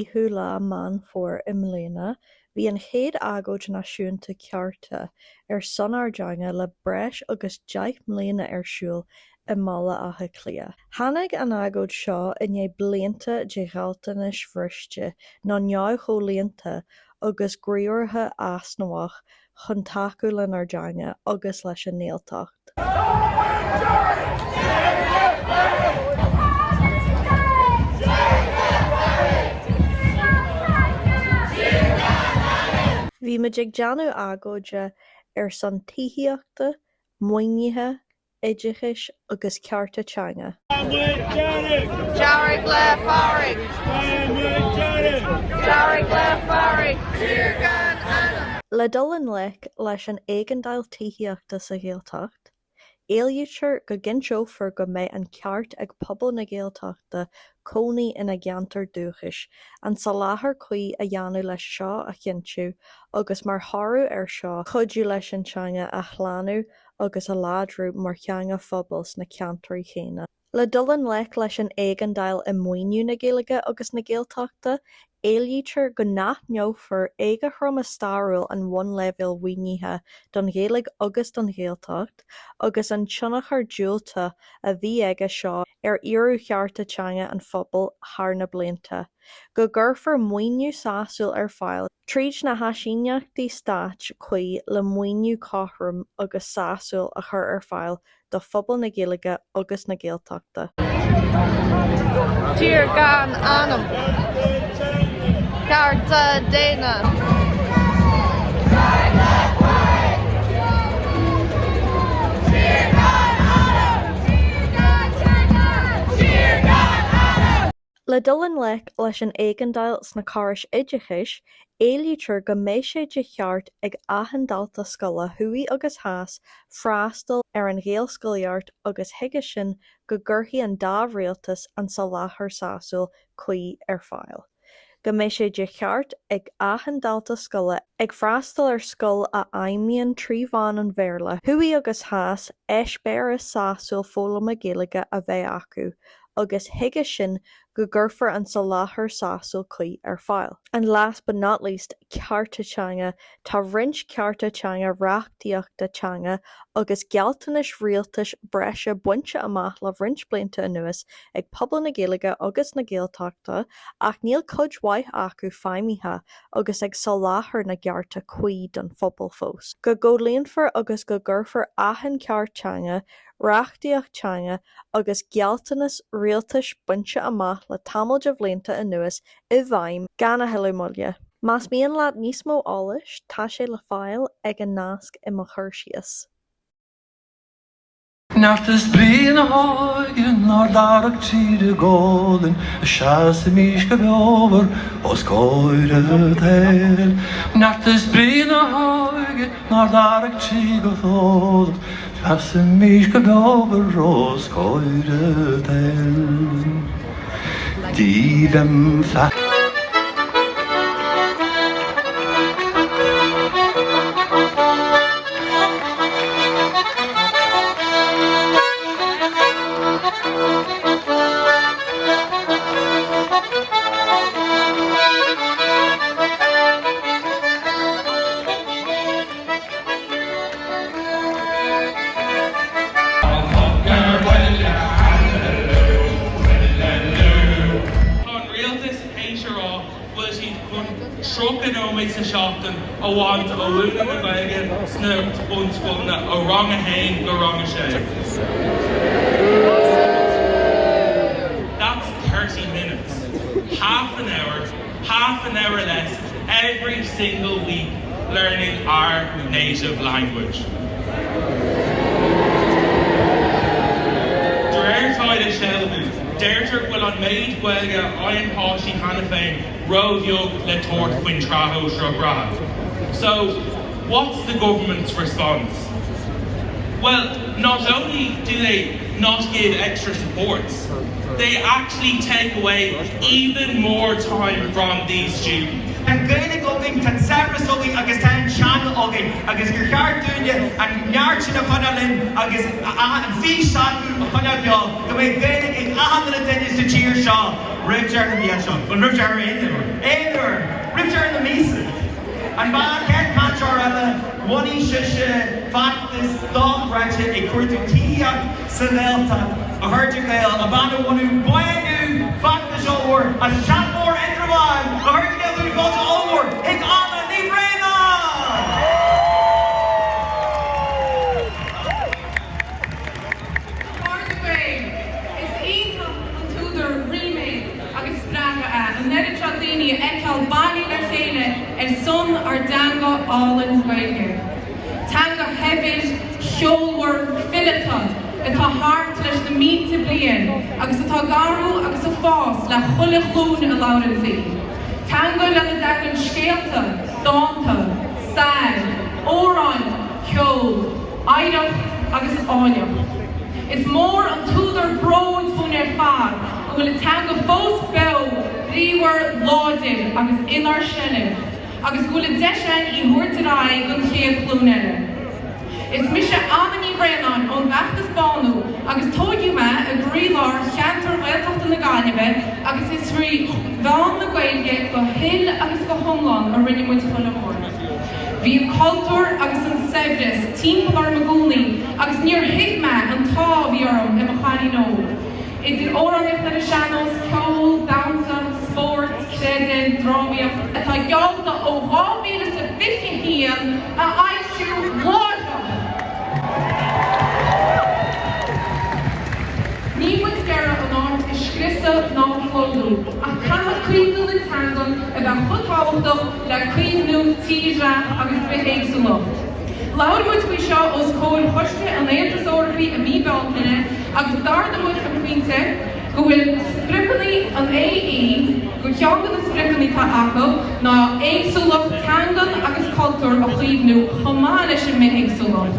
íthula man for imléna, bhí an chéad agóid náisiúnta CEARTA son ardteanga le breis agus 10 mbliana ar siúl I mala atha clia. Tháinig an agóid seo inné blianta de ghaltanis bhrisте ná neamh chomhlíonta agus gríortha asnamach chun tacú le ardteanga agus leis an néaltacht. Bhí muid ag deanú agóide san tithíochta, muoinithe, oideachais agus cearta teanga. Le dul an leic leis an éigeandáil tithíochta sa Gaeltacht, éilítear go ginseófar go mbeidh an ceart ag pobal na Gaeltachta cónaí ina gceantar dúchais, an sa leabhar chuí a dheanú leis seo a chinntiú agus mar tharú ar seo chuidiú leis an teanga a chlanú agus a ládrú mar cheanga phobals na ceantarí chéine. Le dul an leic leis an éigeandáil I muoinú na Gaeilge agus na Gaeltachta, éilítear go nathneofar éige throm stairiúil an bhunleibhéal mhuoinithe don Gaeilge agus don Gaeltacht agus an tionachar dúilta a bhí aige seo ar iarú chearta teanga an phobal thar na blianta. Go gcuirfear muoinú sásúil ar fáil, tríd na haisíneachtaí stáit chuí le muoinú cáthrom agus sásúil a chur ar fáil do phobal na Gaeilge agus na Gaeltachta. Tír gan anam. CEARTA déna. Le dul an leic leis an éigeandáil sna cárais oideachais, éilítear go mbeidh sé de cheart ag athindálta scoile thuaidh agus theas freastal ar an Ghaelscoileart agus thuige sin go gcuirfí an dá rialtas an sa láthair sásúil chuí ar fáil. Go mbeidh sé de cheart ag athindálta scoile ag freastal ar scoil a aimíonn tríomhán an bhéarla, thuaidh agus theas eispéireas sásúil fólam na Gaeilge a bheith acu, agus thuige sin go gcuirfear an sa láthair sásúil chuí ar fáil. And last but not least, cearta teanga. Tá roinnt cearta teanga reachtaíochta teanga agus gealtanis rialtais breise buinte amach le roinnt blianta anuas ag pobal na Gaeilge agus na Gaeltachta ach níl cuid waith acu feimhithe agus ag sa láthair na gearta chuí don phobal fós. Go gcomhlíonfar agus go gcuirfear aithin ceart teanga, reachtaíocht teanga agus gealtanis rialtais buinte amach le tamaill de bhlianta anuas I bhfeidhm gan a thuilleadh muille. Más bíonn leat níos mó eolais, tá sé le fáil ag an nasc I mo chuir síos. Nacht bríon a háigean ná darach tíad a gáilin a seaas a míos go bheobar os cóire tail. Nacht bríon a háigean ná darach tíad go fódach seaas a míos go bheobar os cóire tail. Dílim fa. I want a wound in the wagon, snout, unspunna, a wrong a hain, go wrong a shave. That's 30 minutes. Half an hour less, every single week, learning our native language. Dreirtáid a Shelby, Deirtar bhfuil an méid Gaeilge Ian Páisí Hannah féin, Roviog le Tort Quintraho Shrograd. So, what's the government's response? Well, not only do they not give extra supports, they actually take away even more time from these students. An Gaeilge going to service oging agus tan channel oging. agus gur cheartúne an neart sin a chunalinn agus an fí seaú a chunal beag go bhéh béle ag ahanana duine sa tír seo ribtear na bíad seo, bhil ribtear éidir, ribtear na mísa. An bá ceart cantear eile bhaí se factas dáhreite ag cuairtú tííocht sa bhéalta a thuirte gael a bhana bhhanú buú factas ómhór a seanmór endrabháin a thuirte gael dúna fáilte ómhór ag anna ní bréna! Ekel bani na chéile son ar danga álan Gaeilge. Tanga hefyd siolwar fillita atá hart leis na mínta blian agus atá garú agus a fás le chuile chlún a lauran fi. Tanga le na dagan scéalta, dáanta, stag, óráin, ceol, aidach agus áineach. Is mór an túdar bróid fún fad a bhfuil tanga fós bew ríhar láidir agus inar sinne, agus gúla deisen I thuirtaráid go chéad clúnile. Is mise amaní breanán ón bheachtas bánú agus tógiú me a grílár cheantar bhilteachta na Gaeilge agus is rí bhán na Gaeilge go hill agus go thomláin a rinne muid chulamór. Bhí an cultúr agus an sebris timpeall ar magúnaí agus níor hiic me an tá bhí orm I mo chaní nó. Idir óránacht na seanos, ceol, dansa, sport, credin, drámaíocht, atá gealta ó 2050 hían a aimsiú láideach. Ní muid dearra an áit is scriosa ná chlódú, ach canna cuimhnú na tangan a bheith chutáhachtach le cuimhnú tíreach agus bheith éagsúlacht. Laur muid bhí seo os cóil chuiste an éantas orthaí a mí bealtaine agus darda muid an cuinte go bhfuil spripaní an AE go ceangan na spripaní tá acu ná éagsúlacht tangan agus cultúr a chuomhnú chomáile sin mé éagsúlacht.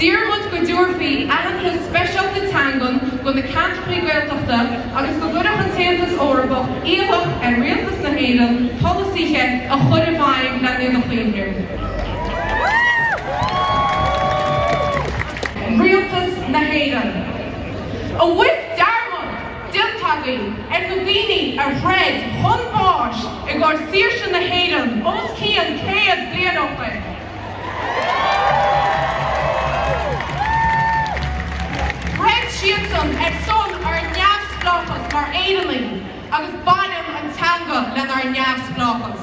Dír muid go dúirfaí ahananta speisialta tangan go na cantachaí Gaeltachta agus go gurach an taontas orthabh íoch ar rialtas na héireann polasíthe a chur bhaim le nu na chuimhneir. Rialtas na héireann. A bhuiid dearmad diltagaí ar na bhíní a thread chunbáis I gcóir saoirse na héireann os cían céad bliain ópa. Thread siadson son ar neamhsplachas mar éidirlí agus bainim an tanga len ar neamhsplachas.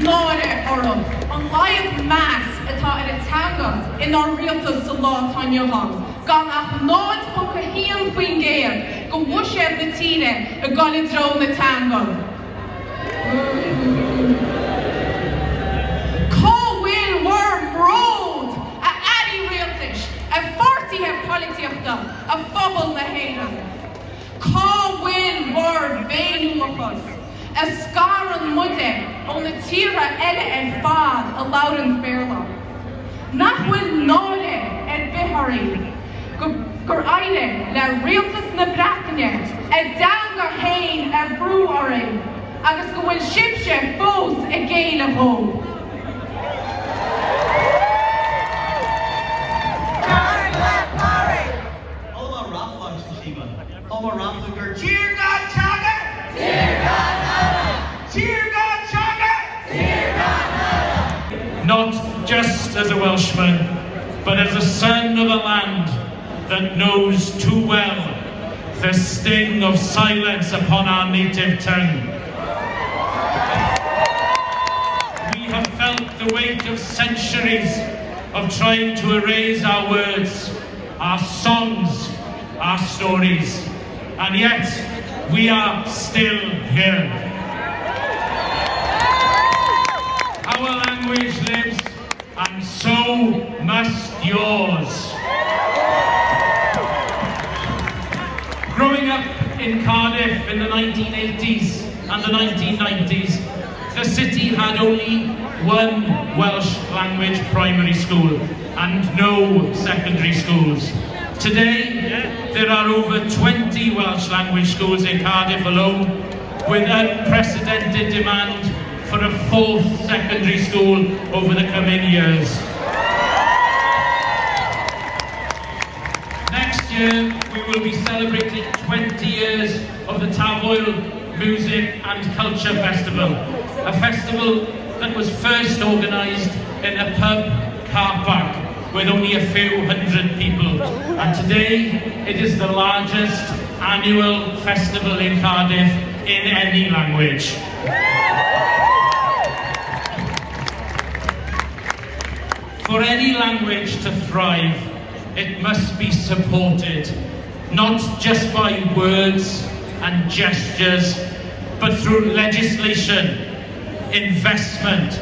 Náire orm, an laimh meas atá ar a tanga in our rialtas sa lá tainneohan, gan ach náid chun híon faoin géir go bhuiséad na tíre a gcuid dro na tanga. Cóhfuil worm road a adí rialtais, a fortíthe políteachta, a phobal na héireann. Cóhfuil worm bénúachas, a scaran muide ón na tíre eile ar fad a lauran féarla. Nach bhfuil náide ar bithirí gur aire le rialtas na breataine a danga hain ar brúharing agus go bhfuil sibse fós a géile hó. Olma Rathlag Shiva. Olma Rathlag Cheer God Chaga! Cheer God Nada! Cheer God Chaga! Cheer God Nada! Not just as a Welshman, but as a son of a land that knows too well the sting of silence upon our native tongue. We have felt the weight of centuries of trying to erase our words, our songs, our stories, and yet we are still here. Our language lives, and so must yours. Growing up in Cardiff in the 1980s and the 1990s, the city had only one Welsh language primary school and no secondary schools. Today, there are over 20 Welsh language schools in Cardiff alone, with unprecedented demand for a 4th secondary school over the coming years. Next year, we will be celebrating 20 years of the Tavoil Music and Culture Festival, a festival that was first organised in a pub car park with only a few hundred people. And today, it is the largest annual festival in Cardiff in any language. For any language to thrive, it must be supported, not just by words and gestures, but through legislation, investment,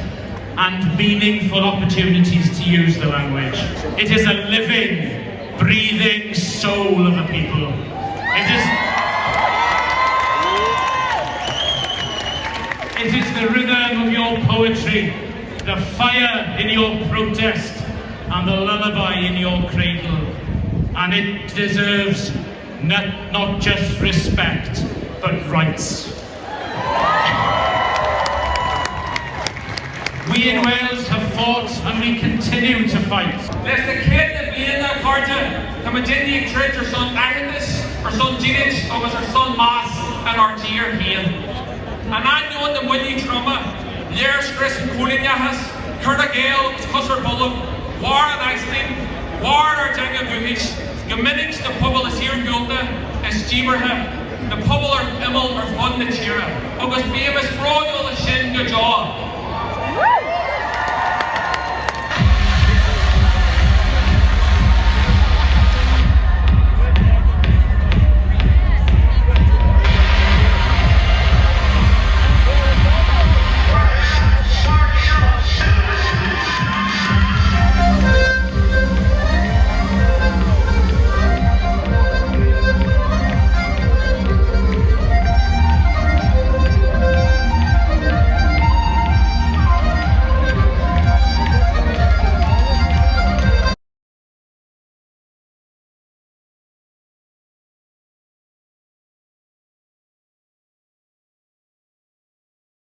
and meaningful opportunities to use the language. It is a living, breathing soul of a people. It is the rhythm of your poetry, the fire in your protest, and the lullaby in your cradle. And it deserves not just respect, but rights. We in Wales have fought and we continue to fight. Les the kid that be in that CEARTA, the Madindy Church or son Agnes, or son Ginich, or was her son Mass, and our dear Hale. And I know the Willie Trauma, Lear Stress and Cooling Yahas, Curta Gaeilge, Cusser Bullock, War and Iceland, War or Janga Bumich, Gaminich, the Pubble is here Gulta, and Steeberha, the Pubble or Immel or Fun the Tira, August Beavis, Royal, the Shin, the Jaw.